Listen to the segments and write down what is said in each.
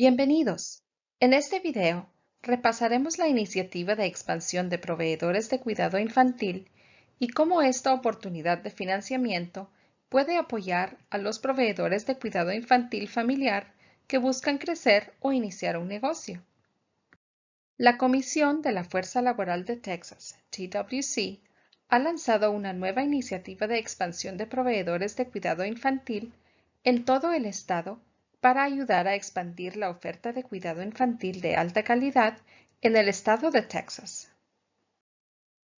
Bienvenidos. En este video repasaremos la iniciativa de expansión de proveedores de cuidado infantil y cómo esta oportunidad de financiamiento puede apoyar a los proveedores de cuidado infantil familiar que buscan crecer o iniciar un negocio. La Comisión de la Fuerza Laboral de Texas, TWC, ha lanzado una nueva iniciativa de expansión de proveedores de cuidado infantil en todo el estado para ayudar a expandir la oferta de cuidado infantil de alta calidad en el estado de Texas.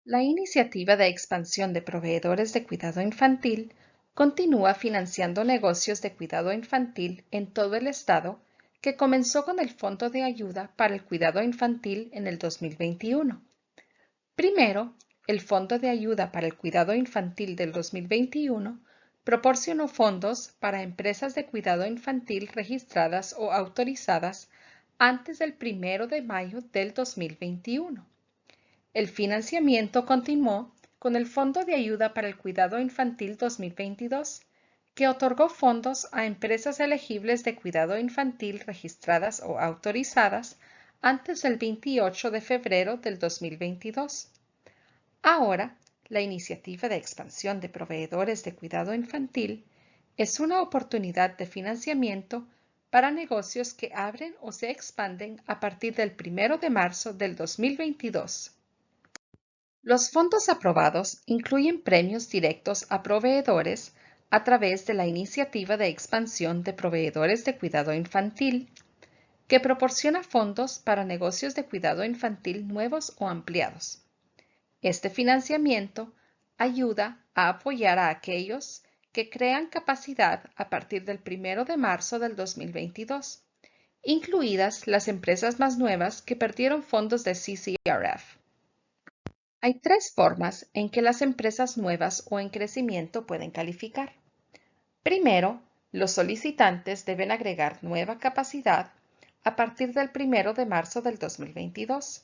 La iniciativa de expansión de proveedores de cuidado infantil continúa financiando negocios de cuidado infantil en todo el estado que comenzó con el Fondo de Ayuda para el Cuidado Infantil en el 2021. Primero, el Fondo de Ayuda para el Cuidado Infantil del 2021 proporcionó fondos para empresas de cuidado infantil registradas o autorizadas antes del 1 de mayo del 2021. El financiamiento continuó con el Fondo de Ayuda para el Cuidado Infantil 2022, que otorgó fondos a empresas elegibles de cuidado infantil registradas o autorizadas antes del 28 de febrero del 2022. Ahora, la iniciativa de expansión de proveedores de cuidado infantil es una oportunidad de financiamiento para negocios que abren o se expanden a partir del 1 de marzo del 2022. Los fondos aprobados incluyen premios directos a proveedores a través de la iniciativa de expansión de proveedores de cuidado infantil, que proporciona fondos para negocios de cuidado infantil nuevos o ampliados. Este financiamiento ayuda a apoyar a aquellos que crean capacidad a partir del 1 de marzo del 2022, incluidas las empresas más nuevas que perdieron fondos de CCRF. Hay tres formas en que las empresas nuevas o en crecimiento pueden calificar. Primero, los solicitantes deben agregar nueva capacidad a partir del 1 de marzo del 2022.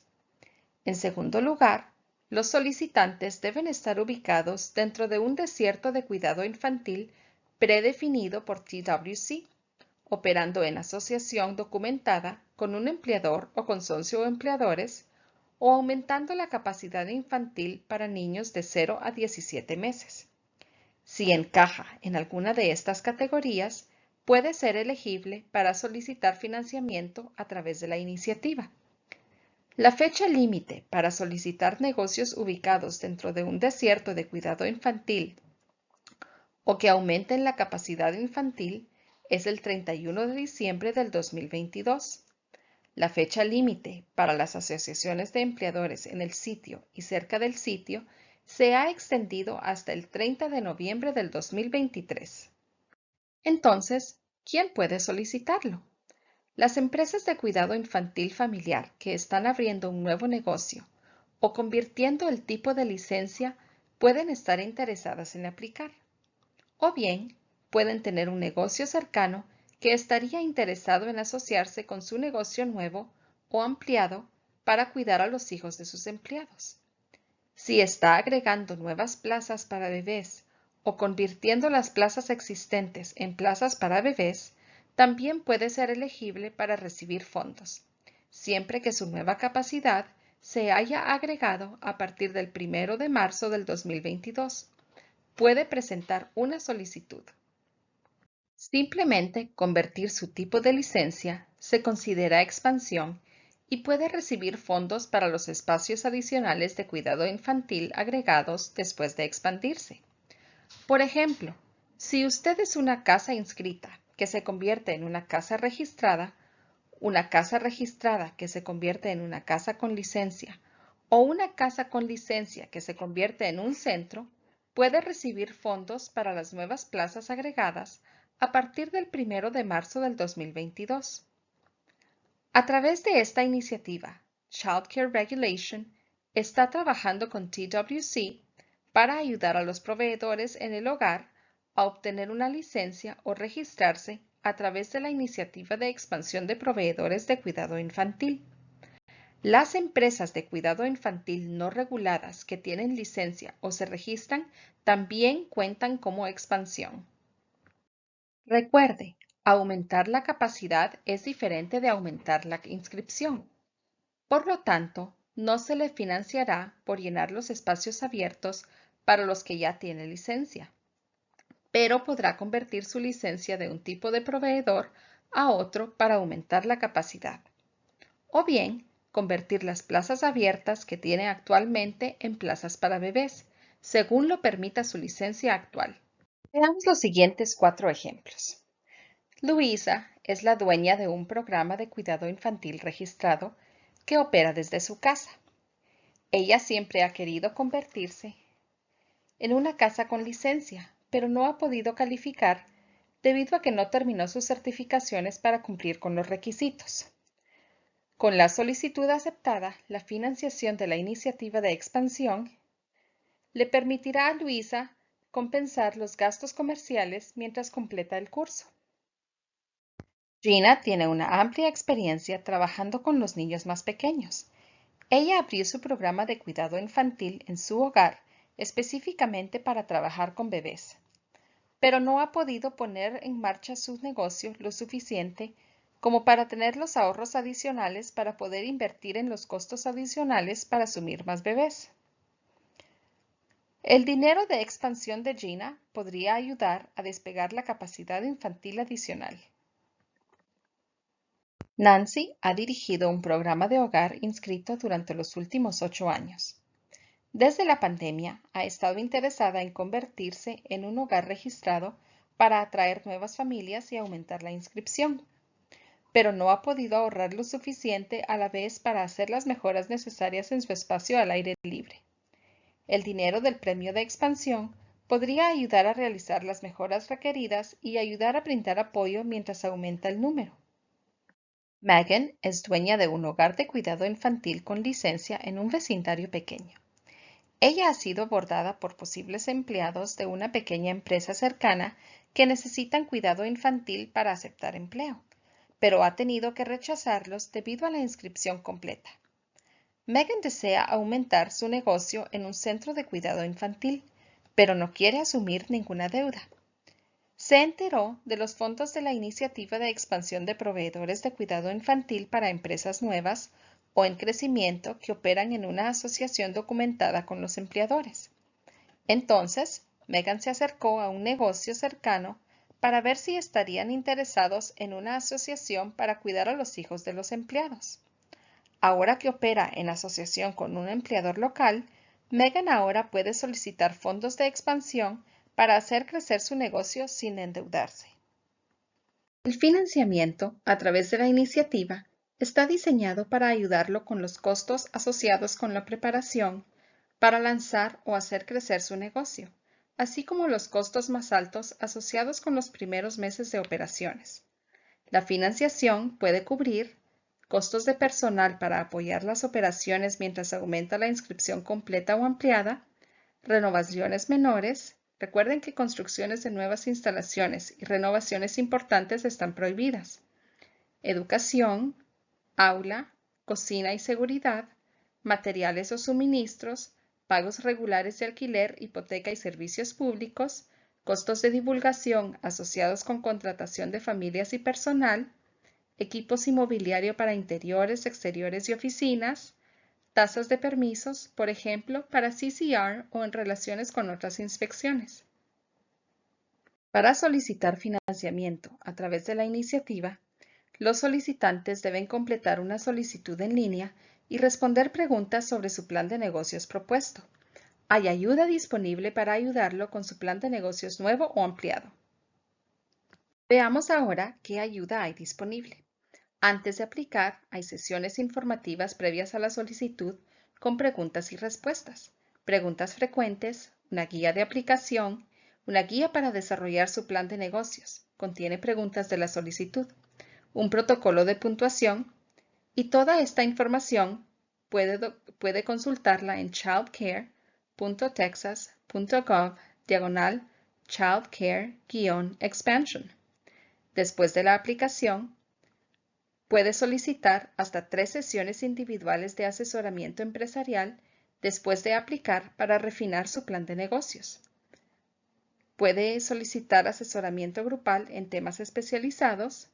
En segundo lugar, los solicitantes deben estar ubicados dentro de un desierto de cuidado infantil predefinido por TWC, operando en asociación documentada con un empleador o consorcio de empleadores, o aumentando la capacidad infantil para niños de 0 a 17 meses. Si encaja en alguna de estas categorías, puede ser elegible para solicitar financiamiento a través de la iniciativa. La fecha límite para solicitar negocios ubicados dentro de un desierto de cuidado infantil o que aumenten la capacidad infantil es el 31 de diciembre del 2022. La fecha límite para las asociaciones de empleadores en el sitio y cerca del sitio se ha extendido hasta el 30 de noviembre del 2023. Entonces, ¿quién puede solicitarlo? Las empresas de cuidado infantil familiar que están abriendo un nuevo negocio o convirtiendo el tipo de licencia pueden estar interesadas en aplicar. O bien, pueden tener un negocio cercano que estaría interesado en asociarse con su negocio nuevo o ampliado para cuidar a los hijos de sus empleados. Si está agregando nuevas plazas para bebés o convirtiendo las plazas existentes en plazas para bebés, también puede ser elegible para recibir fondos, siempre que su nueva capacidad se haya agregado a partir del 1 de marzo del 2022. Puede presentar una solicitud. Simplemente convertir su tipo de licencia se considera expansión y puede recibir fondos para los espacios adicionales de cuidado infantil agregados después de expandirse. Por ejemplo, si usted es una casa inscrita que se convierte en una casa registrada que se convierte en una casa con licencia o una casa con licencia que se convierte en un centro, puede recibir fondos para las nuevas plazas agregadas a partir del 1 de marzo del 2022. A través de esta iniciativa, Child Care Regulation está trabajando con TWC para ayudar a los proveedores en el hogar a obtener una licencia o registrarse a través de la iniciativa de expansión de proveedores de cuidado infantil. Las empresas de cuidado infantil no reguladas que tienen licencia o se registran también cuentan como expansión. Recuerde, Aumentar la capacidad es diferente de aumentar la inscripción. Por lo tanto, no se le financiará por llenar los espacios abiertos para los que ya tiene licencia, pero podrá convertir su licencia de un tipo de proveedor a otro para aumentar la capacidad. O bien, convertir las plazas abiertas que tiene actualmente en plazas para bebés, según lo permita su licencia actual. Veamos los siguientes 4 ejemplos. Luisa es la dueña de un programa de cuidado infantil registrado que opera desde su casa. Ella siempre ha querido convertirse en una casa con licencia, pero no ha podido calificar debido a que no terminó sus certificaciones para cumplir con los requisitos. Con la solicitud aceptada, la financiación de la iniciativa de expansión le permitirá a Luisa compensar los gastos comerciales mientras completa el curso. Gina tiene una amplia experiencia trabajando con los niños más pequeños. Ella abrió su programa de cuidado infantil en su hogar específicamente para trabajar con bebés, pero no ha podido poner en marcha su negocio lo suficiente como para tener los ahorros adicionales para poder invertir en los costos adicionales para asumir más bebés. El dinero de expansión de Gina podría ayudar a despegar la capacidad infantil adicional. Nancy ha dirigido un programa de hogar inscrito durante los últimos 8 años. Desde la pandemia, ha estado interesada en convertirse en un hogar registrado para atraer nuevas familias y aumentar la inscripción, pero no ha podido ahorrar lo suficiente a la vez para hacer las mejoras necesarias en su espacio al aire libre. El dinero del premio de expansión podría ayudar a realizar las mejoras requeridas y ayudar a brindar apoyo mientras aumenta el número. Megan es dueña de un hogar de cuidado infantil con licencia en un vecindario pequeño. Ella ha sido abordada por posibles empleados de una pequeña empresa cercana que necesitan cuidado infantil para aceptar empleo, pero ha tenido que rechazarlos debido a la inscripción completa. Megan desea aumentar su negocio en un centro de cuidado infantil, pero no quiere asumir ninguna deuda. Se enteró de los fondos de la Iniciativa de Expansión de Proveedores de Cuidado Infantil para Empresas Nuevas o en crecimiento que operan en una asociación documentada con los empleadores. Entonces, Megan se acercó a un negocio cercano para ver si estarían interesados en una asociación para cuidar a los hijos de los empleados. Ahora que opera en asociación con un empleador local, Megan ahora puede solicitar fondos de expansión para hacer crecer su negocio sin endeudarse. El financiamiento a través de la iniciativa está diseñado para ayudarlo con los costos asociados con la preparación para lanzar o hacer crecer su negocio, así como los costos más altos asociados con los primeros meses de operaciones. La financiación puede cubrir costos de personal para apoyar las operaciones mientras aumenta la inscripción completa o ampliada, renovaciones menores. Recuerden que construcciones de nuevas instalaciones y renovaciones importantes están prohibidas. Educación, aula, cocina y seguridad, materiales o suministros, pagos regulares de alquiler, hipoteca y servicios públicos, costos de divulgación asociados con contratación de familias y personal, equipos y mobiliario para interiores, exteriores y oficinas, tasas de permisos, por ejemplo, para CCR o en relaciones con otras inspecciones. Para solicitar financiamiento a través de la iniciativa, los solicitantes deben completar una solicitud en línea y responder preguntas sobre su plan de negocios propuesto. Hay ayuda disponible para ayudarlo con su plan de negocios nuevo o ampliado. Veamos ahora qué ayuda hay disponible. Antes de aplicar, hay sesiones informativas previas a la solicitud con preguntas y respuestas, preguntas frecuentes, una guía de aplicación, una guía para desarrollar su plan de negocios, contiene preguntas de la solicitud, un protocolo de puntuación y toda esta información puede consultarla en childcare.texas.gov/childcare-expansion. Después de la aplicación, puede solicitar hasta 3 sesiones individuales de asesoramiento empresarial después de aplicar para refinar su plan de negocios. Puede solicitar asesoramiento grupal en temas especializados,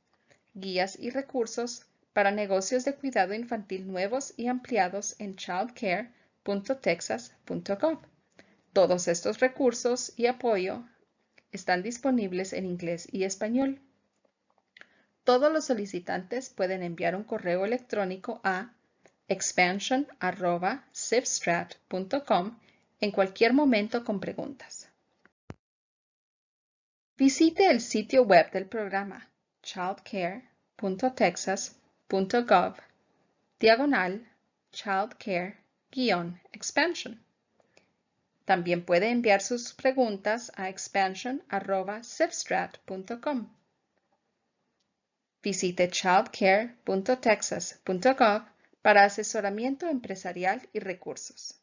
guías y recursos para negocios de cuidado infantil nuevos y ampliados en childcare.texas.gov. Todos estos recursos y apoyo están disponibles en inglés y español. Todos los solicitantes pueden enviar un correo electrónico a expansion@civstrat.com en cualquier momento con preguntas. Visite el sitio web del programa childcare.texas.gov/childcare-expansion. También puede enviar sus preguntas a expansion@civstrat.com. Visite childcare.texas.gov para asesoramiento empresarial y recursos.